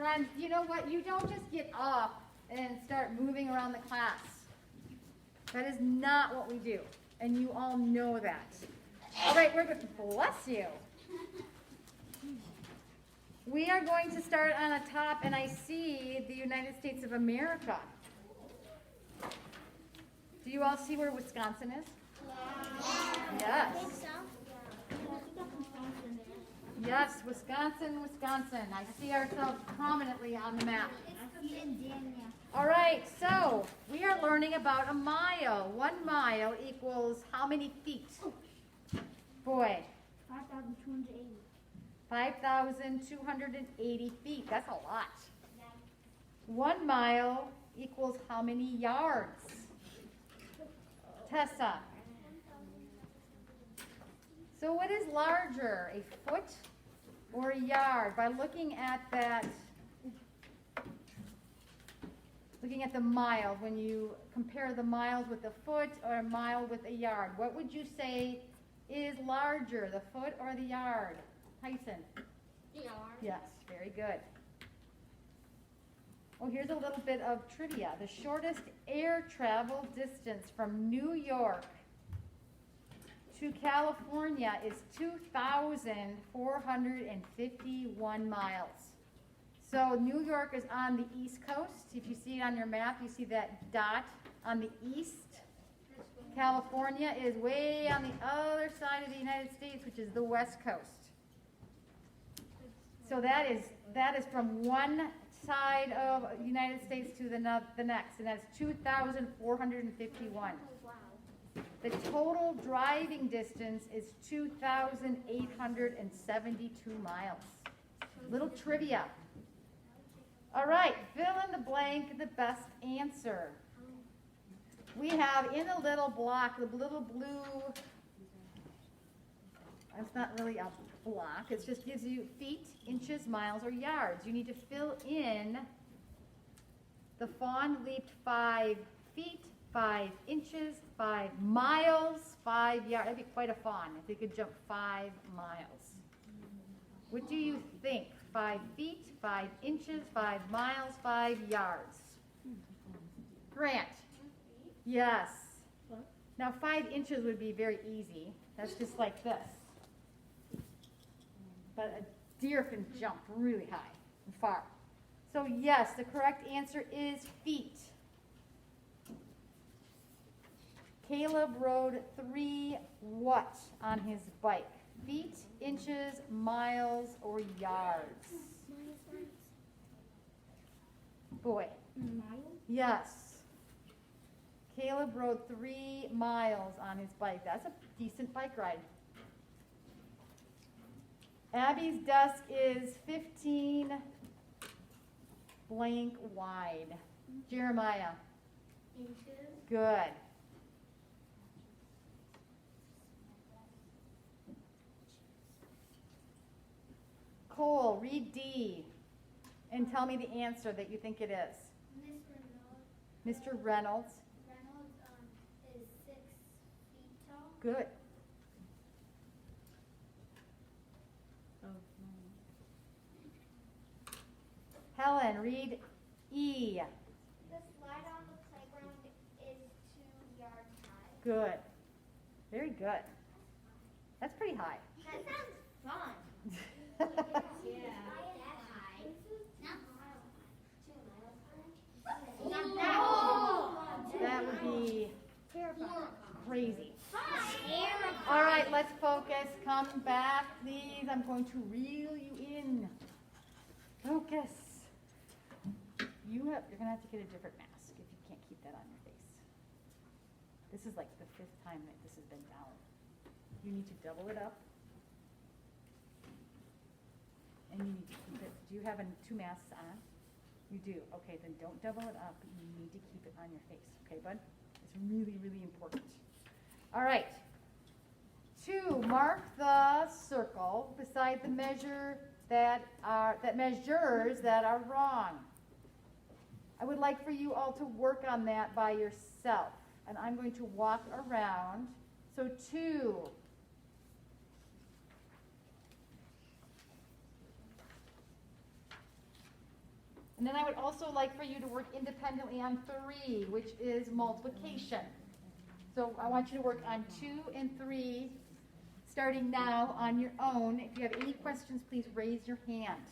Friends, you know what? You don't just get up and start moving around the class. That is not what we do. And you all know that. All right, we're going to bless you. We are going to start on the top, and I see the United States of America. Do you all see where Wisconsin is? Yes. Yes, Wisconsin, Wisconsin. I see ourselves prominently on the map. All right, so we are learning about a mile. 1 mile equals how many feet? Boy. 5,280. 5,280 feet. That's a lot. 1 mile equals how many yards? Tessa. So what is larger, a foot or a yard? By looking at that, looking at the miles, when you compare the miles with a foot or a mile with a yard, what would you say is larger, the foot or the yard? Tyson? Yard. Yes, very good. Well, here's a little bit of trivia. The shortest air travel distance from New York to California is 2,451 miles. So New York is on the East Coast. If you see it on your map, you see that dot on the east. California is way on the other side of the United States, which is the West Coast. So that is from one side of the United States to the next, and that's 2,451. The total driving distance is 2,872 miles. Little trivia. All right, fill in the blank, the best answer. We have in a little block, the little blue, it's not really a block, it just gives you feet, inches, miles, or yards. You need to fill in the fawn leaped 5 feet, 5 inches, 5 miles, 5 yards. That'd be quite a fawn if they could jump 5 miles. What do you think? 5 feet, 5 inches, 5 miles, 5 yards. Grant. Yes. Now 5 inches would be very easy. That's just like this. But a deer can jump really high and far. So yes, the correct answer is feet. Caleb rode 3 what on his bike? Feet, inches, miles, or yards? Boy. Yes. Caleb rode 3 miles on his bike. That's a decent bike ride. Abby's desk is 15 blank wide. Jeremiah. Inches. Good. Cole, read D and tell me the answer that you think it is. Mr. Reynolds. Reynolds is 6 feet tall. Good. Helen, read E. The slide on the playground is 2 yards high. Good. Very good. That's pretty high. That sounds fun. Yeah. Not that high. That would be Terrifying. crazy. Terrifying. All right, let's focus. Come back, please. I'm going to reel you in. Focus. You're going to have to get a different mask if you can't keep that on your face. This is like the 5th time that this has been down. You need to double it up. And you need to keep it. Do you have 2 masks on? You do. Okay, then don't double it up. You need to keep it on your face. Okay, bud? It's really, really important. All right. 2, mark the circle beside the measures that are wrong. I would like for you all to work on that by yourself. And I'm going to walk around. So 2. And then I would also like for you to work independently on 3, which is multiplication. So I want you to work on 2 and 3, starting now on your own. If you have any questions, please raise your hand.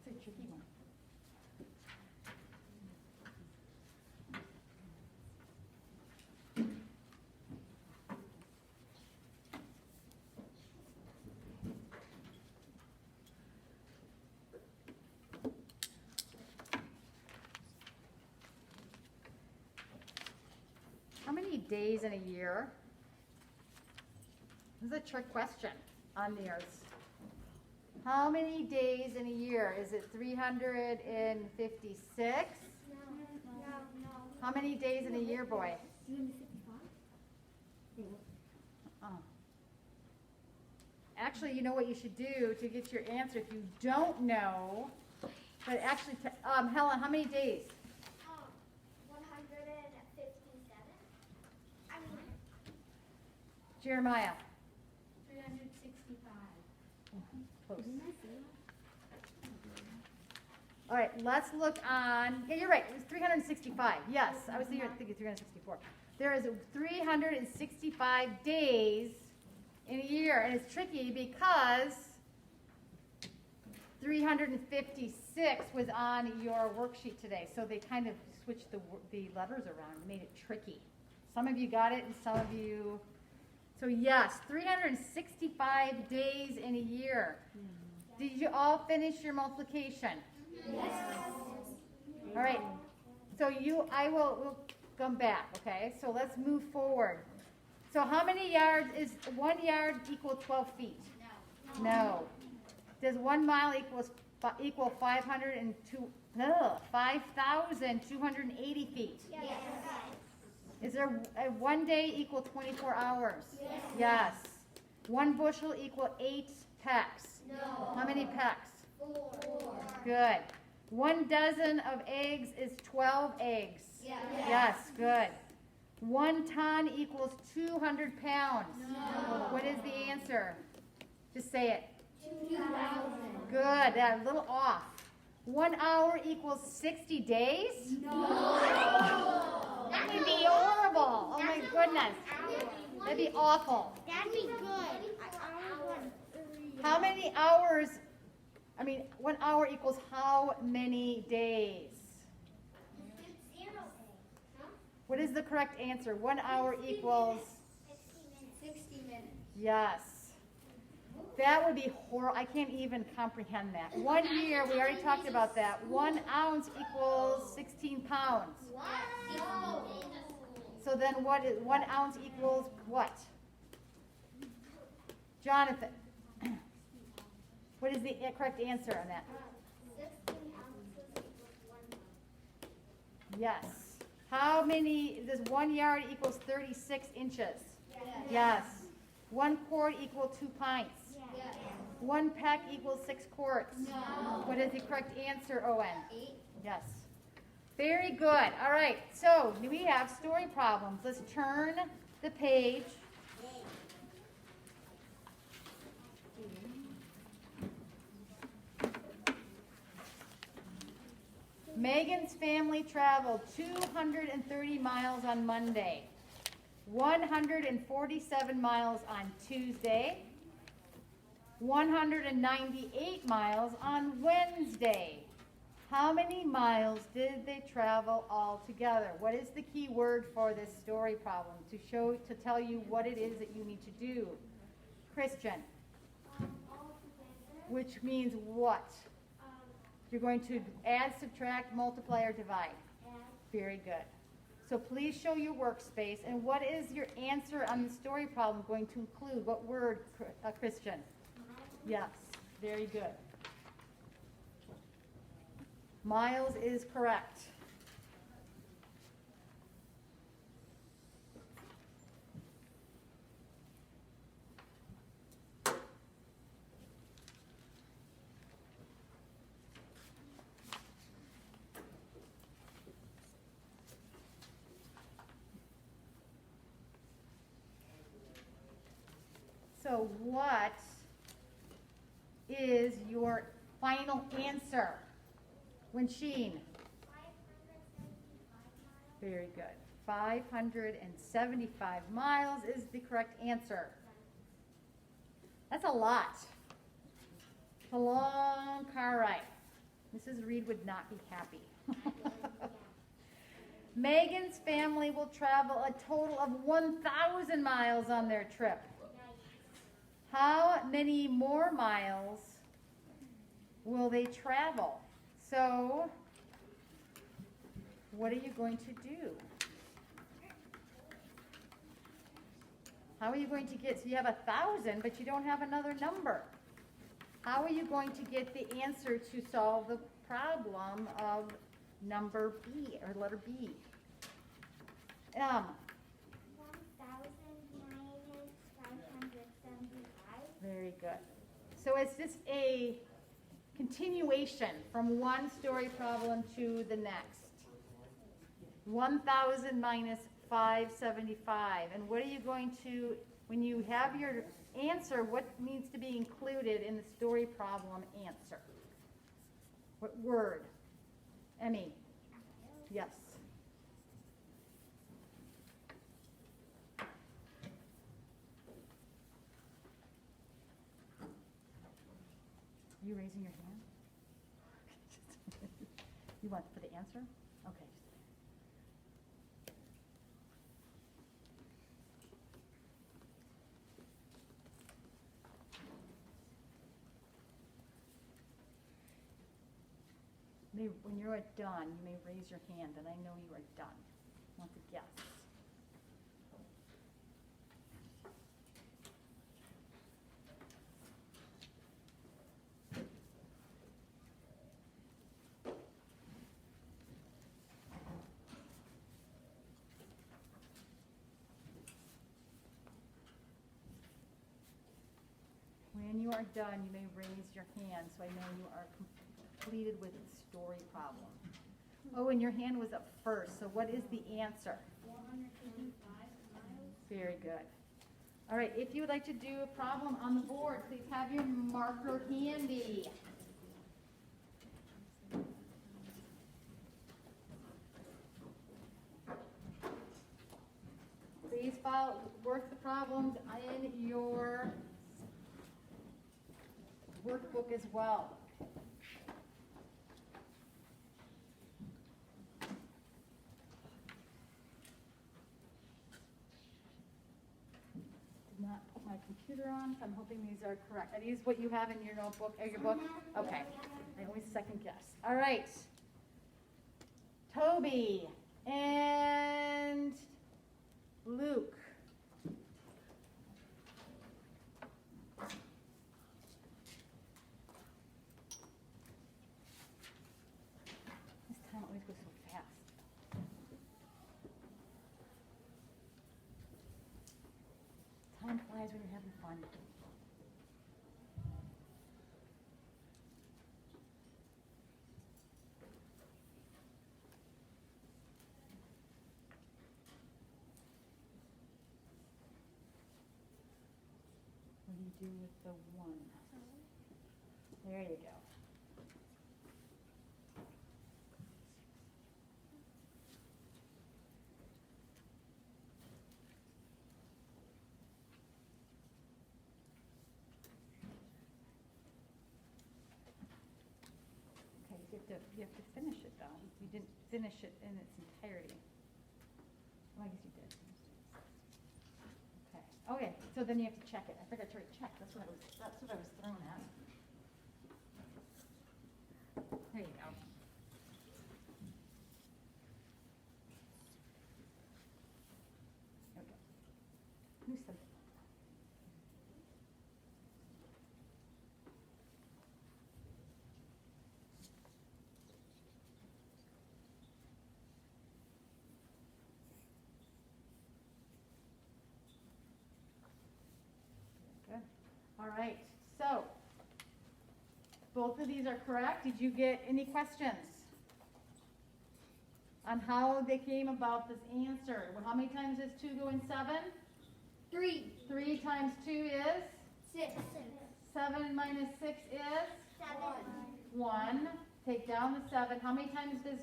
It's a tricky one. How many days in a year? This is a trick question on yours. How many days in a year? Is it 356? No. How many days in a year, boy? Oh. Actually, you know what you should do to get your answer if you don't know. But actually, Helen, how many days? 157. I mean, Jeremiah? 365. Close. All right, let's look on, yeah, you're right, it was 365. Yes, I was thinking 364. There is 365 days in a year, and it's tricky because 356 was on your worksheet today, so they kind of switched the letters around and made it tricky. Some of you got it, and some of you, so yes, 365 days in a year. Did you all finish your multiplication? Yes. All right. So we'll come back, okay? So let's move forward. So how many yards is 1 yard equal 12 feet? No. Does 1 mile equal 5,280 feet? Yes. Is there a 1 day equal 24 hours? Yes. 1 bushel equal 8 pecks? No. How many pecks? 4. Good. 1 dozen of eggs is 12 eggs? Yes, good. 1 ton equals 200 pounds? No. What is the answer? Just say it. 2,000. Good, a little off. 1 hour equals 60 days? No. That would be horrible. Oh my goodness. That'd be awful. That'd be good. How many hours, 1 hour equals how many days? What is the correct answer? 1 hour equals, 60 minutes. yes. That would be horrible. I can't even comprehend that. 1 year, we already talked about that. 1 ounce equals 16 pounds. What? So then 1 ounce equals what? Jonathan, what is the correct answer on that? 16 ounces equals 1 pound. Yes. How many, does 1 yard equals 36 inches? Yes. 1 quart equals 2 pints? Yes. 1 peck equals 6 quarts? No. What is the correct answer, Owen? 8. Yes. Very good. All right. So we have story problems. Let's turn the page. Megan's family traveled 230 miles on Monday, 147 miles on Tuesday, 198 miles on Wednesday. How many miles did they travel all together? What is the key word for this story problem to tell you what it is that you need to do? Christian, All together. which means what? You're going to add, subtract, multiply, or divide. Very good. So please show your workspace. And what is your answer on the story problem going to include? What word, Christian? Yes, very good. Miles is correct. So what is your final answer? Wensheen? 575 miles. Very good. 575 miles is the correct answer. That's a lot. It's a long car ride. Mrs. Reed would not be happy. Megan's family will travel a total of 1,000 miles on their trip. How many more miles will they travel? So, what are you going to do? How are you going to get, so you have 1,000, but you don't have another number. How are you going to get the answer to solve the problem of number B, or letter B? 1,000 minus 575. Very good. So it's just a continuation from one story problem to the next. 1,000 minus 575. And what are you going to, when you have your answer, what needs to be included in the story problem answer? What word? Emmy? Yes. Are you raising your hand? You want for the answer? Okay. When you are done, you may raise your hand, and I know you are done. I want to guess. When you are done, you may raise your hand, so I know you are completed with the story problem. Oh, and your hand was up first, so what is the answer? 425 miles. Very good. All right, if you would like to do a problem on the board, please have your marker handy. Please work the problems in your workbook as well. Did not put my computer on, so I'm hoping these are correct. Are these what you have in your notebook, or your book? Okay, I always second guess. All right. Toby and Luke. This time always goes so fast. Time flies when you're having fun. What do you do with the 1? There you go. Okay, you have to finish it though. You didn't finish it in its entirety. Well, I guess you did. Okay, so then you have to check it. I forgot to write check. That's what I was thrown at. There you go. Okay. Who said? Good. All right. So both of these are correct. Did you get any questions on how they came about this answer? Well, how many times does 2 go in 7? 3. 3 times 2 is? 6. 7 minus 6 is? 7. 1. Take down the 7. How many times does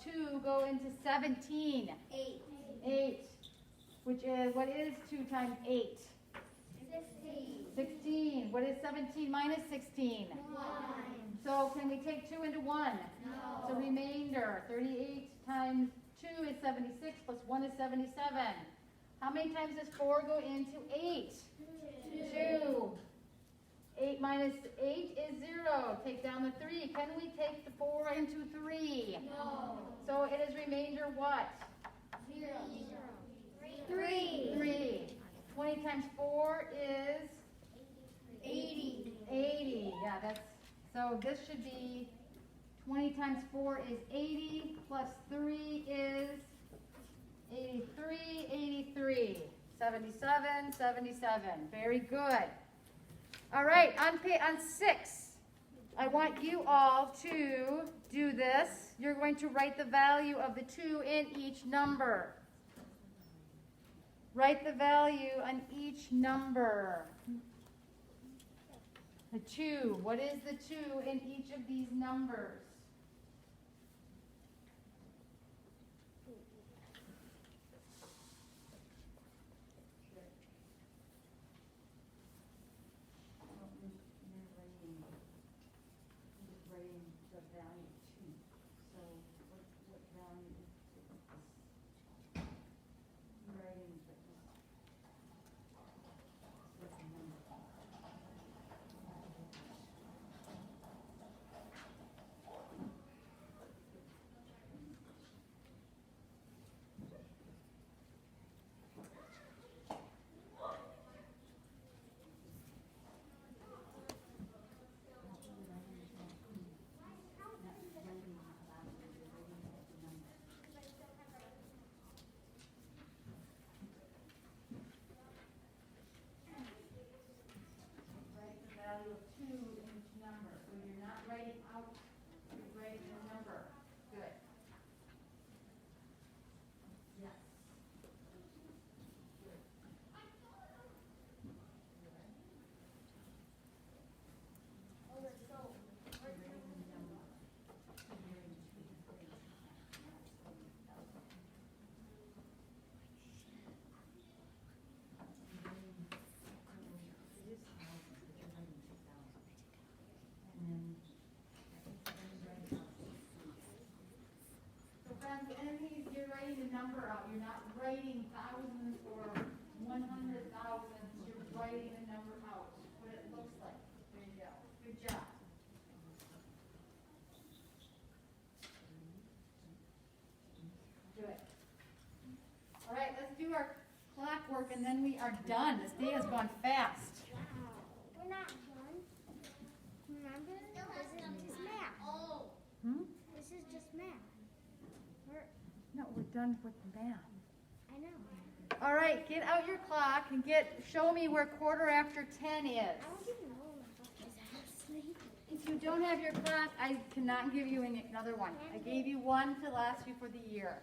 2 go into 17? 8. 8. Which is, what is 2 times 8? 16. 16. What is 17 minus 16? 1. So can we take 2 into 1? No. So remainder, 38 times 2 is 76, plus 1 is 77. How many times does 4 go into 8? 2. 8 minus 8 is 0. Take down the 3. Can we take the 4 into 3? No. So it is remainder what? 0. 3. 3. 20 times 4 is? 80. 80. Yeah, that's, so this should be 20 times 4 is 80, plus 3 is 83, 83. 77, 77. Very good. All right, on 6, I want you all to do this. You're going to write the value of the 2 in each number. Write the value on each number. The 2. What is the 2 in each of these numbers? You're writing the value 2. So what value is this? You're writing this. This number. 2 in each number. So you're not writing out, you're writing the number. Good. Yes. Good. So friends, enemies, you're writing the number out. You're not writing thousands or 100,000s. You're writing the number out, what it looks like. There you go. Good job. Good. All right, let's do our clock work and then we are done. This day has gone fast. We're not done. Remember? This is just math. Oh. Hmm? This is just math. No, we're done with math. I know. All right, get out your clock and show me where 10:15 is. I don't even know what my clock is actually. If you don't have your clock, I cannot give you another one. I gave you one to last you for the year.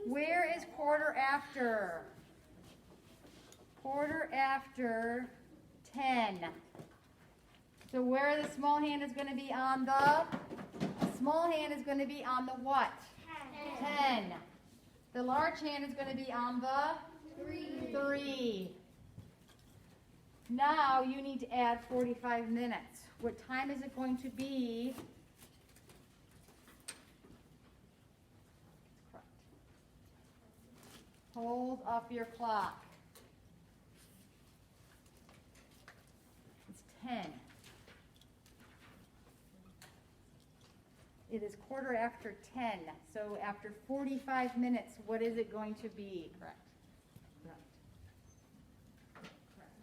Where is 10:15? 10:15. So where the small hand is going to be on the small hand is going to be on the what? 10. The large hand is going to be on the 3. Now you need to add 45 minutes. What time is it going to be? Correct. Hold up your clock. It's 10. It is 10:15. So after 45 minutes, what is it going to be? Correct. Correct. Correct.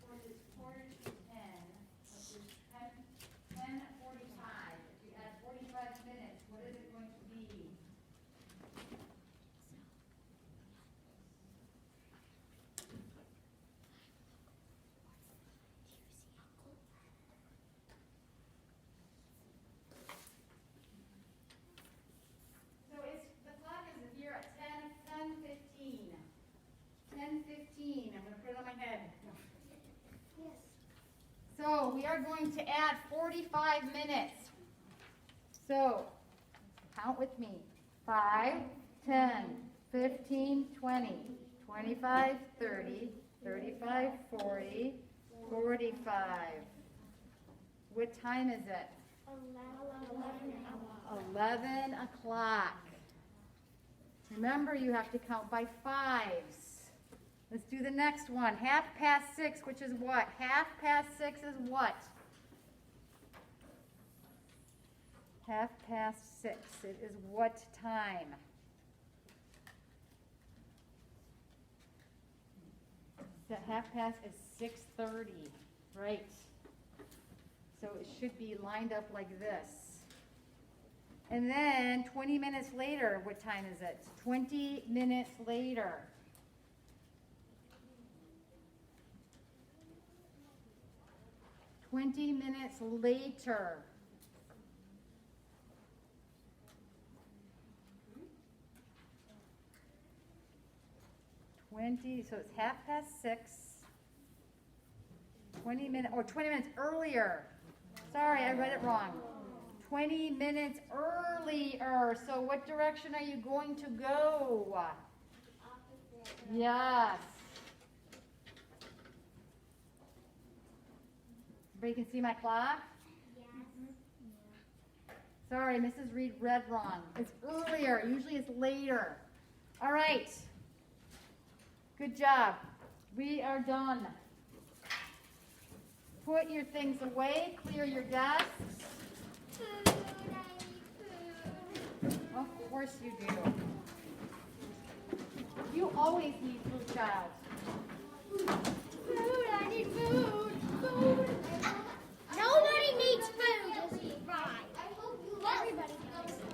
What is 10:10? Which is 10:45. If you add 45 minutes, what is it going to be? So the clock is here at 10:15. 10:15. I'm going to put it on my head. Yes. So we are going to add 45 minutes. So count with me. 5, 10, 15, 20, 25, 30, 35, 40, 45. What time is it? 11 o'clock. Remember, you have to count by 5s. Let's do the next one. 6:30, which is what? 6:30 is what? 6:30. It is what time? The 6:30 is 6:30. Right. So it should be lined up like this. And then 20 minutes later, what time is it? 20 minutes later. "20 minutes later." So it's 6:30. 20 minutes earlier. Sorry, I read it wrong. 20 minutes earlier. So what direction are you going to go? Opposite. Yes. Everybody can see my clock? Yes. Sorry, Mrs. Reed read wrong. It's earlier. Usually it's later. All right. Good job. We are done. Put your things away. Clear your desks. Food, I need food. Of course you do. You always need food, child.